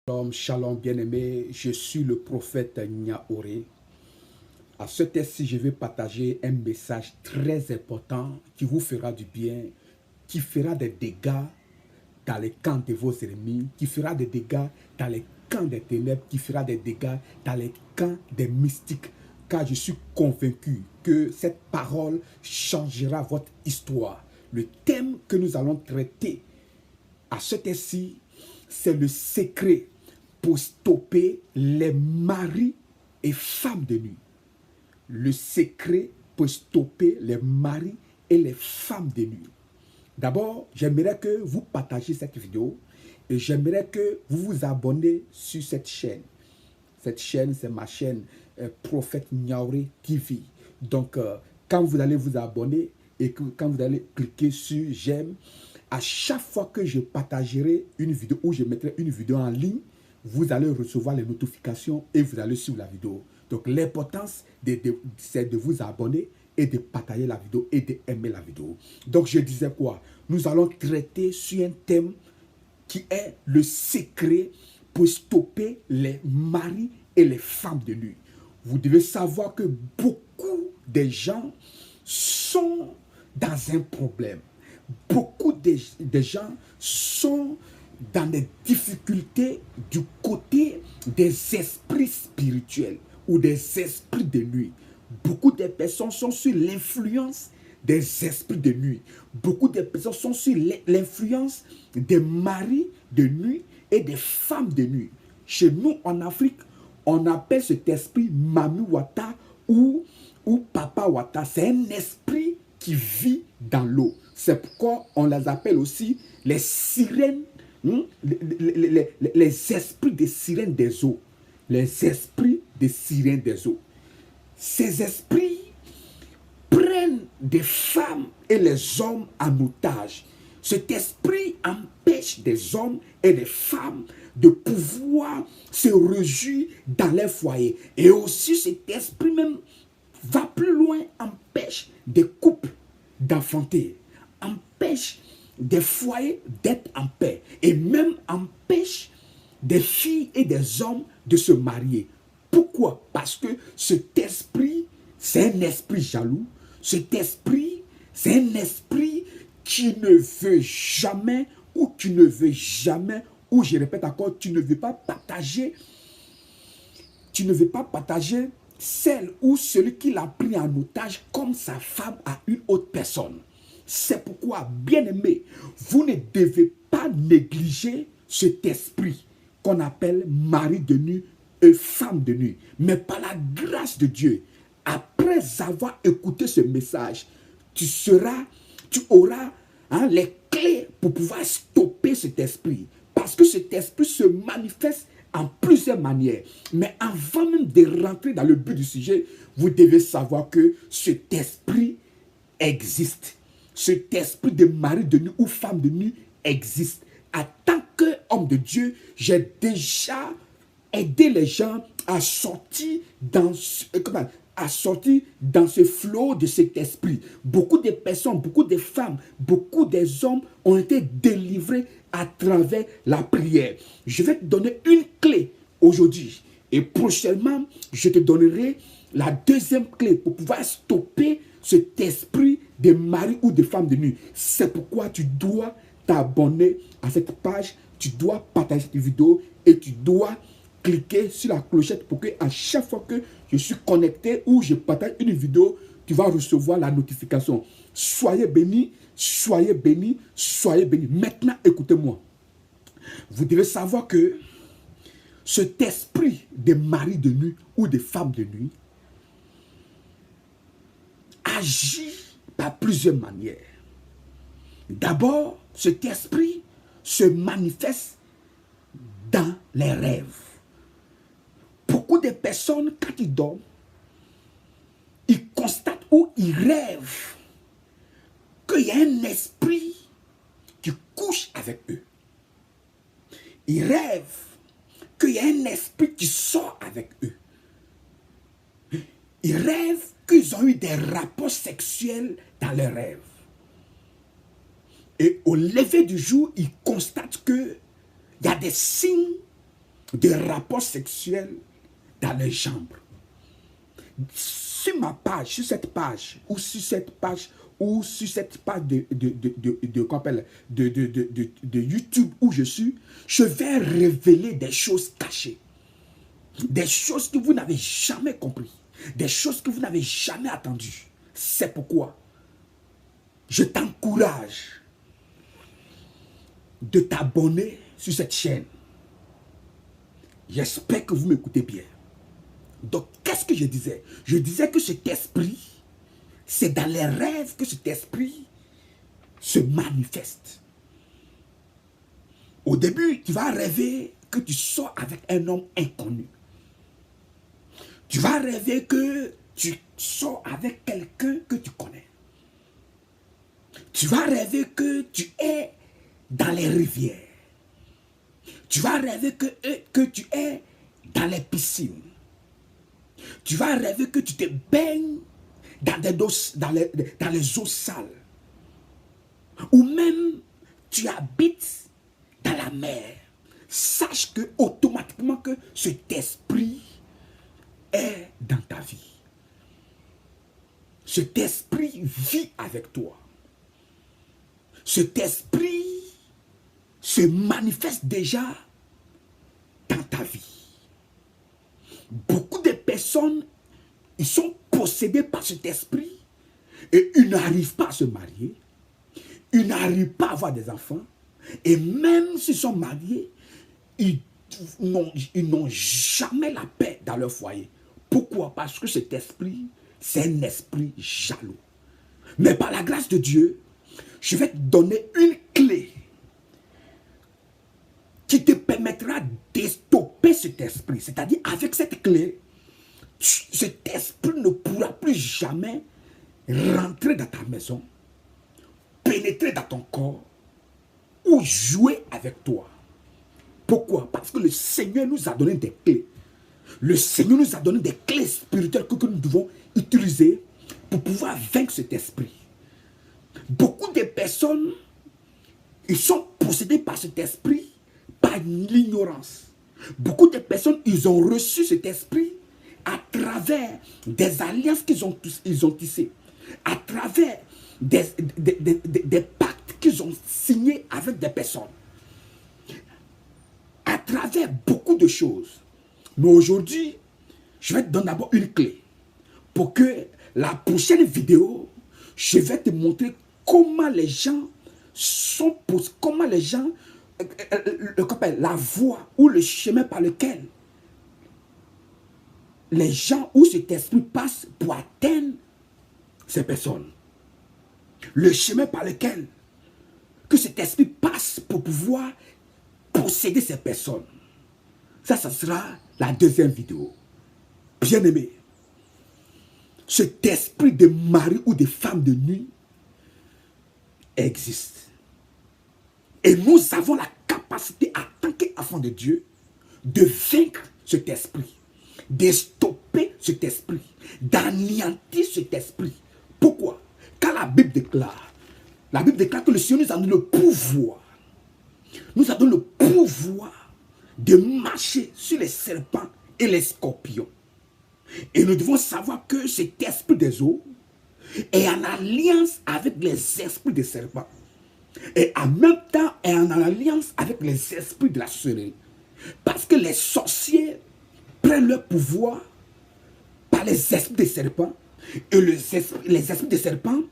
Shalom, shalom bien-aimé, je suis le prophète Nyaoré. À ce test-ci, je vais partager un message très important qui vous fera du bien, qui fera des dégâts dans les camps de vos ennemis, qui fera des dégâts dans les camps des ténèbres, qui fera des dégâts dans les camps des mystiques. Car je suis convaincu que cette parole changera votre histoire. Le thème que nous allons traiter à ce test-ci, c'est le secret pour stopper les maris et femmes de nuit. Le secret pour stopper les maris et les femmes de nuit. D'abord, j'aimerais que vous partagiez cette vidéo et j'aimerais que vous vous abonnez sur cette chaîne. Cette chaîne, c'est ma chaîne Prophète Nyaoré TV. Donc, quand vous allez vous abonner et quand vous allez cliquer sur j'aime, à chaque fois que je partagerai une vidéo ou je mettrai une vidéo en ligne, vous allez recevoir les notifications et vous allez suivre la vidéo. Donc, l'importance, c'est de vous abonner et de partager la vidéo et d'aimer la vidéo. Donc, je disais quoi? Nous allons traiter sur un thème qui est le secret pour stopper les maris et les femmes de nuit. Vous devez savoir que beaucoup de gens sont dans un problème. Beaucoup de gens sont dans des difficultés du côté des esprits spirituels ou des esprits de nuit. Beaucoup de personnes sont sur l'influence des esprits de nuit. Beaucoup de personnes sont sur l'influence des maris de nuit et des femmes de nuit. Chez nous, en Afrique, on appelle cet esprit Mami Wata ou Papa Wata. C'est un esprit qui vit dans l'eau. C'est pourquoi on les appelle aussi les sirènes, les esprits des sirènes des eaux. Les esprits des sirènes des eaux. Ces esprits prennent des femmes et les hommes en otage. Cet esprit empêche des hommes et des femmes de pouvoir se réjouir dans leur foyer. Et aussi cet esprit même va plus loin, empêche des couples d'enfanter, empêche des foyers d'être en paix et même empêche des filles et des hommes de se marier. Pourquoi? Parce que cet esprit, c'est un esprit jaloux. Cet esprit, c'est un esprit qui ne veut jamais, ou qui ne veut jamais, ou je répète encore, tu ne veux pas partager celle ou celui qui l'a pris en otage comme sa femme à une autre personne. C'est pourquoi, bien-aimés, vous ne devez pas négliger cet esprit qu'on appelle mari de nuit et femme de nuit. Mais par la grâce de Dieu, après avoir écouté ce message, tu auras les clés pour pouvoir stopper cet esprit. Parce que cet esprit se manifeste en plusieurs manières. Mais avant même de rentrer dans le but du sujet, vous devez savoir que cet esprit existe. Cet esprit de mari de nuit ou femme de nuit existe. En tant qu'homme de Dieu, j'ai déjà aidé les gens à sortir dans ce flot de cet esprit. Beaucoup de personnes, beaucoup de femmes, beaucoup des hommes ont été délivrés à travers la prière. Je vais te donner une clé aujourd'hui. Et prochainement, je te donnerai la deuxième clé pour pouvoir stopper cet esprit de mari ou de femme de nuit. C'est pourquoi tu dois t'abonner à cette page, tu dois partager cette vidéo et tu dois cliquer sur la clochette pour que à chaque fois que je suis connecté ou je partage une vidéo, tu vas recevoir la notification. Soyez bénis, soyez bénis, soyez bénis. Maintenant, écoutez-moi. Vous devez savoir que cet esprit de mari de nuit ou de femme de nuit agit par plusieurs manières. D'abord, cet esprit se manifeste dans les rêves. Beaucoup de personnes, quand ils dorment, ils constatent ou ils rêvent qu'il y a un esprit qui couche avec eux. Ils rêvent qu'il y a un esprit qui sort avec eux. Ils rêvent qu'ils ont eu des rapports sexuels dans leurs rêves. Et au lever du jour, ils constatent qu'il y a des signes de rapports sexuels dans les chambres. Sur ma page, sur cette page, ou sur cette page, ou sur cette page de YouTube où je suis, je vais révéler des choses cachées. Des choses que vous n'avez jamais compris. Des choses que vous n'avez jamais entendues. C'est pourquoi je t'encourage de t'abonner sur cette chaîne. J'espère que vous m'écoutez bien. Donc, qu'est-ce que je disais? Je disais que cet esprit, c'est dans les rêves que cet esprit se manifeste. Au début, tu vas rêver que tu sors avec un homme inconnu. Tu vas rêver que tu sors avec quelqu'un que tu connais. Tu vas rêver que tu es dans les rivières. Tu vas rêver que tu es dans les piscines. Tu vas rêver que tu te baignes dans les eaux sales. Ou même tu habites dans la mer. Sache que automatiquement que cet esprit est dans ta vie. Cet esprit vit avec toi. Cet esprit se manifeste déjà dans ta vie. Beaucoup de personnes, ils sont possédés par cet esprit et ils n'arrivent pas à se marier. Ils n'arrivent pas à avoir des enfants. Et même s'ils sont mariés, ils n'ont jamais la paix dans leur foyer. Pourquoi? Parce que cet esprit, c'est un esprit jaloux. Mais par la grâce de Dieu, je vais te donner une clé qui te permettra de stopper cet esprit. C'est-à-dire, avec cette clé, cet esprit ne pourra plus jamais rentrer dans ta maison, pénétrer dans ton corps ou jouer avec toi. Pourquoi? Parce que le Seigneur nous a donné des clés. Le Seigneur nous a donné des clés spirituelles que nous devons utiliser pour pouvoir vaincre cet esprit. Beaucoup de personnes, ils sont possédés par cet esprit par l'ignorance. Beaucoup de personnes, ils ont reçu cet esprit à travers des alliances qu'ils ont tissées, à travers des pactes qu'ils ont signés avec des personnes, à travers beaucoup de choses. Mais aujourd'hui, je vais te donner d'abord une clé pour que la prochaine vidéo, je vais te montrer comment les gens sont posés, comment les gens, la voie ou le chemin par lequel les gens ou cet esprit passe pour atteindre ces personnes. Le chemin par lequel que cet esprit passe pour pouvoir posséder ces personnes. Ça sera la deuxième vidéo. Bien-aimé, cet esprit de mari ou de femme de nuit existe. Et nous avons la capacité, en tant qu'enfants de Dieu, de vaincre cet esprit, de stopper cet esprit, d'anéantir cet esprit. Pourquoi? Car la Bible déclare que le Seigneur nous a donné le pouvoir. Nous a donné le pouvoir de marcher sur les serpents et les scorpions. Et nous devons savoir que cet esprit des eaux est en alliance avec les esprits des serpents. Et en même temps est en alliance avec les esprits de la sorcellerie. Parce que les sorciers prennent leur pouvoir par les esprits des serpents. Et les esprits des serpents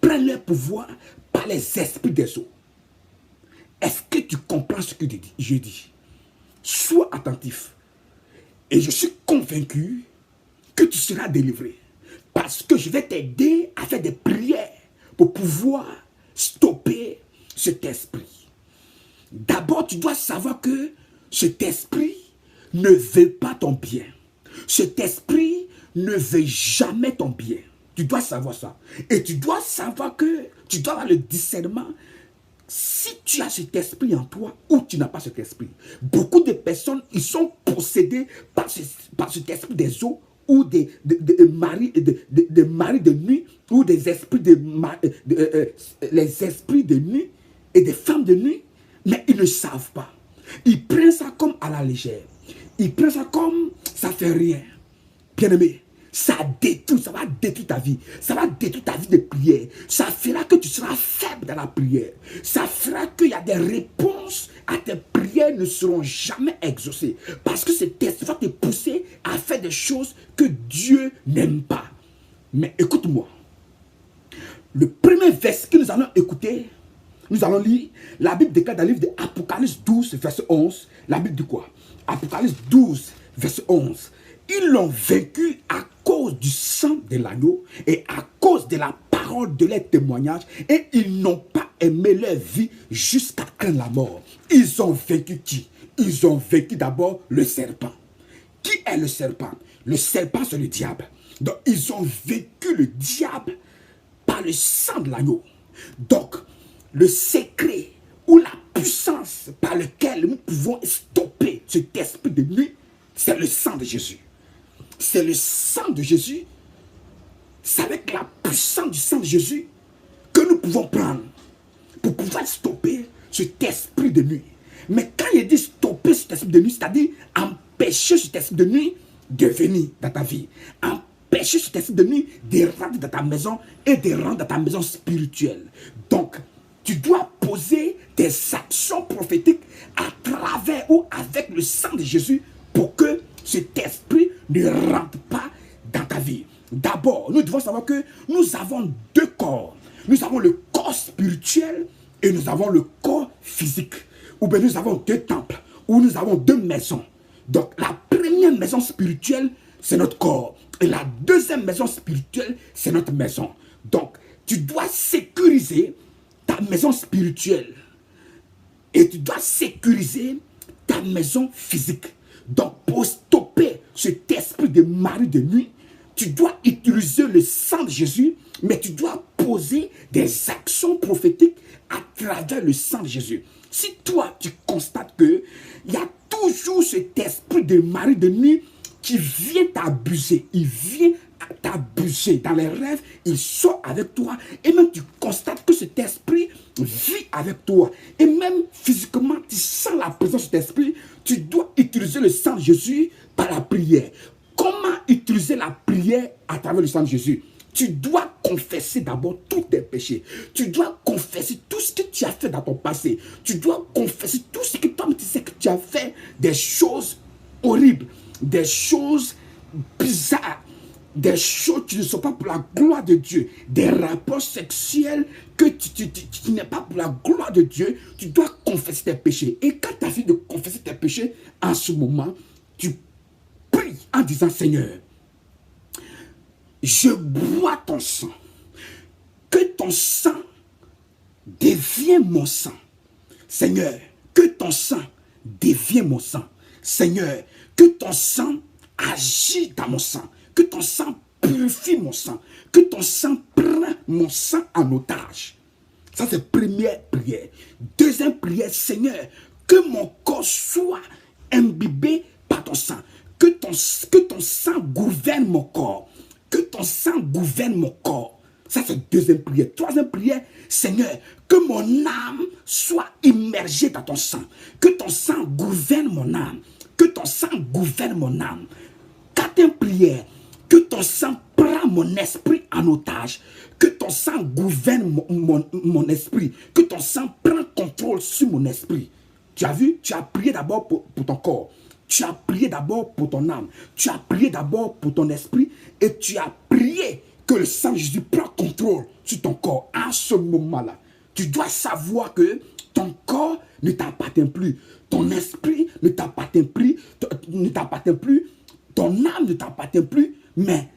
prennent leur pouvoir par les esprits des eaux. Est-ce que tu comprends ce que je dis? Sois attentif. Et je suis convaincu que tu seras délivré. Parce que je vais t'aider à faire des prières pour pouvoir stopper cet esprit. D'abord, tu dois savoir que cet esprit ne veut pas ton bien. Cet esprit ne veut jamais ton bien. Tu dois savoir ça. Et tu dois savoir que tu dois avoir le discernement si tu as cet esprit en toi ou tu n'as pas cet esprit. Beaucoup de personnes, ils sont possédés par cet esprit des eaux ou des maris de nuit ou des esprits les esprits de nuit et des femmes de nuit, mais ils ne savent pas. Ils prennent ça comme à la légère. Il prend ça comme ça fait rien. Bien-aimé, ça détruit, ça va détruire ta vie. Ça va détruire ta vie de prière. Ça fera que tu seras faible dans la prière. Ça fera qu'il y a des réponses à tes prières ne seront jamais exaucées. Parce que ce test va te pousser à faire des choses que Dieu n'aime pas. Mais écoute-moi. Le premier verset que nous allons écouter, nous allons lire la Bible déclare dans le livre d'Apocalypse 12, verset 11. La Bible dit quoi? Apocalypse 12, verset 11. Ils l'ont vaincu à cause du sang de l'agneau et à cause de la parole de leur témoignage, et ils n'ont pas aimé leur vie jusqu'à la mort. Ils ont vaincu qui? Ils ont vaincu d'abord le serpent. Qui est le serpent? Le serpent, c'est le diable. Donc, ils ont vaincu le diable par le sang de l'agneau. Donc, le secret ou la puissance par laquelle nous pouvons stopper cet esprit de nuit, c'est le sang de Jésus. C'est le sang de Jésus. C'est avec la puissance du sang de Jésus que nous pouvons prendre pour pouvoir stopper cet esprit de nuit. Mais quand il dit stopper cet esprit de nuit, c'est-à-dire empêcher cet esprit de nuit de venir dans ta vie. Empêcher cet esprit de nuit de rentrer dans ta maison et de rentrer dans ta maison spirituelle. Donc, tu dois poser des actions prophétiques à travers ou avec le sang de Jésus pour que cet esprit ne rentre pas dans ta vie. D'abord, nous devons savoir que nous avons deux corps. Nous avons le corps spirituel et nous avons le corps physique. Ou bien nous avons deux temples, ou nous avons deux maisons. Donc la première maison spirituelle, c'est notre corps. Et la deuxième maison spirituelle, c'est notre maison. Donc tu dois sécuriser ta maison spirituelle. Et tu dois sécuriser ta maison physique. Donc pour stopper cet esprit de mari de nuit, tu dois utiliser le sang de Jésus, mais tu dois poser des actions prophétiques à travers le sang de Jésus. Si toi, tu constates qu'il y a toujours cet esprit de mari de nuit qui vient t'abuser, il vient t'abuser dans les rêves, il sort avec toi, et même tu constates que cet esprit vit avec toi, et même physiquement, tu sens la présence de cet esprit, tu dois utiliser le sang de Jésus par la prière. Comment utiliser la prière à travers le sang de Jésus? Tu dois confesser d'abord tous tes péchés. Tu dois confesser tout ce que tu as fait dans ton passé. Tu dois confesser tout ce que toi tu sais que tu as fait, des choses horribles, des choses bizarres, des choses qui ne sont pas pour la gloire de Dieu, des rapports sexuels que tu n'es pas pour la gloire de Dieu. Tu dois confesser tes péchés. Et quand tu as fini de confesser tes péchés, en ce moment, tu prie en disant: Seigneur, je bois ton sang, que ton sang devienne mon sang. Seigneur, que ton sang devienne mon sang. Seigneur, que ton sang agisse dans mon sang, que ton sang purifie mon sang, que ton sang prenne mon sang en otage. Ça, c'est première prière. Deuxième prière: Seigneur, que mon corps soit imbibé par ton sang. Que ton sang gouverne mon corps. Que ton sang gouverne mon corps. Ça, c'est deuxième prière. Troisième prière: Seigneur, que mon âme soit immergée dans ton sang. Que ton sang gouverne mon âme. Que ton sang gouverne mon âme. Quatrième prière: que ton sang prend mon esprit en otage. Que ton sang gouverne mon esprit. Que ton sang prend contrôle sur mon esprit. Tu as vu? Tu as prié d'abord pour ton corps. Tu as prié d'abord pour ton âme. Tu as prié d'abord pour ton esprit. Et tu as prié que le sang de Jésus prenne contrôle sur ton corps. À ce moment-là, tu dois savoir que ton corps ne t'appartient plus. Ton esprit ne t'appartient plus. Ton âme ne t'appartient plus. Mais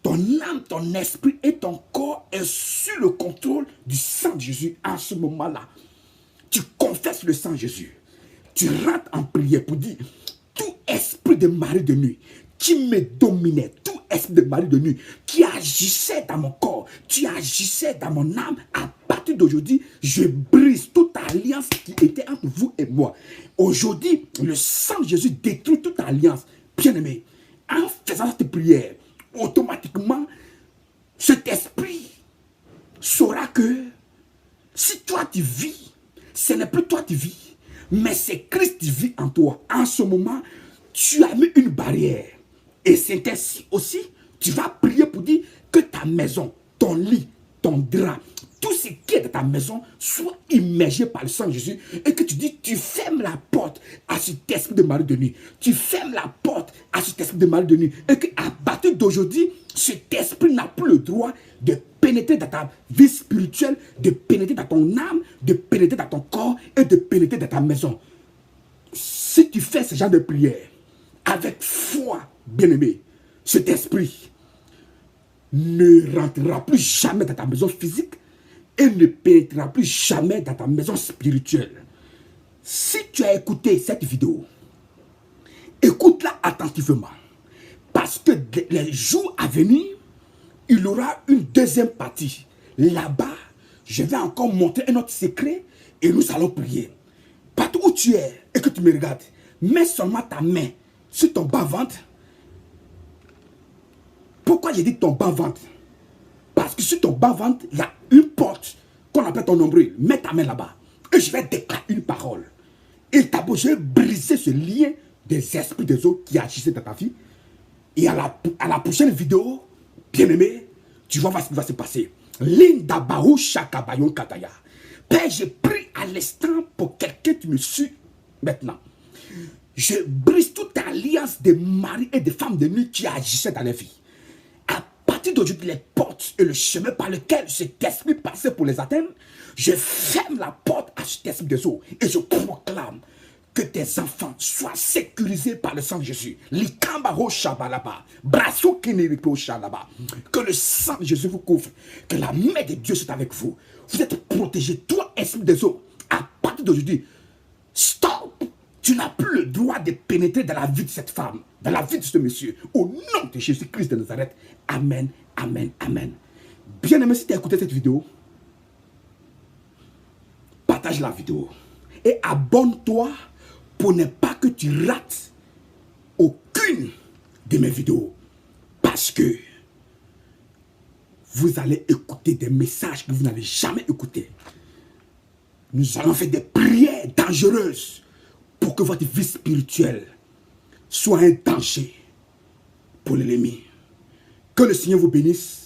ton âme, ton esprit et ton corps est sous le contrôle du sang de Jésus. À ce moment-là, tu confesses le sang de Jésus. Tu rentres en prière pour dire: tout esprit de mari de nuit qui me dominait, tout esprit de mari de nuit qui agissait dans mon corps, qui agissait dans mon âme, à partir d'aujourd'hui, je brise toute alliance qui était entre vous et moi. Aujourd'hui, le sang de Jésus détruit toute alliance. Bien-aimé, en faisant cette prière, automatiquement, cet esprit saura que si toi tu vis, ce n'est plus toi qui vis, mais c'est Christ qui vit en toi. En ce moment, tu as mis une barrière. Et c'est ainsi aussi, tu vas prier pour dire que ta maison, ton lit, ton drap, tout ce qui est de ta maison soit immergé par le sang de Jésus. Et que tu dis, tu fermes la porte à cet esprit de mal de nuit. Tu fermes la porte à cet esprit de mal de nuit. Et qu'à partir d'aujourd'hui, cet esprit n'a plus le droit de pénétrer dans ta vie spirituelle, de pénétrer dans ton âme, de pénétrer dans ton corps et de pénétrer dans ta maison. Si tu fais ce genre de prière avec foi, bien-aimé, cet esprit ne rentrera plus jamais dans ta maison physique et ne pénétrera plus jamais dans ta maison spirituelle. Si tu as écouté cette vidéo, écoute-la attentivement. Parce que les jours à venir, il y aura une deuxième partie. Là-bas, je vais encore montrer un autre secret et nous allons prier. Partout où tu es et que tu me regardes, mets seulement ta main sur ton bas-ventre. Pourquoi j'ai dit ton bas-ventre? Parce que sur ton bas-ventre, il y a une porte qu'on appelle ton nombril. Mets ta main là-bas. Et je vais déclarer une parole. Et d'abord, je vais briser ce lien des esprits des eaux qui agissaient dans ta vie. Et à la prochaine vidéo, bien-aimé, tu vas voir ce qui va se passer. Linda Bahou Shakabayon Kataya. Père, je prie à l'instant pour quelqu'un qui me suit maintenant. Je brise toute alliance des maris et des femmes de nuit qui agissaient dans la vie. À partir d'aujourd'hui, les portes et le chemin par lequel cet esprit passait pour les atteindre, je ferme la porte à cet esprit des eaux et je proclame que tes enfants soient sécurisés par le sang de Jésus. Que le sang de Jésus vous couvre. Que la main de Dieu soit avec vous. Vous êtes protégés. Toi, esprit des eaux, à partir d'aujourd'hui, stop. Tu n'as plus le droit de pénétrer dans la vie de cette femme, dans la vie de ce monsieur. Au nom de Jésus-Christ de Nazareth. Amen, amen, amen. Bien-aimé, si tu as écouté cette vidéo, partage la vidéo. Et abonne-toi pour ne pas que tu rates aucune de mes vidéos. Parce que vous allez écouter des messages que vous n'avez jamais écoutés. Nous allons faire des prières dangereuses pour que votre vie spirituelle soit un danger pour l'ennemi. Que le Seigneur vous bénisse.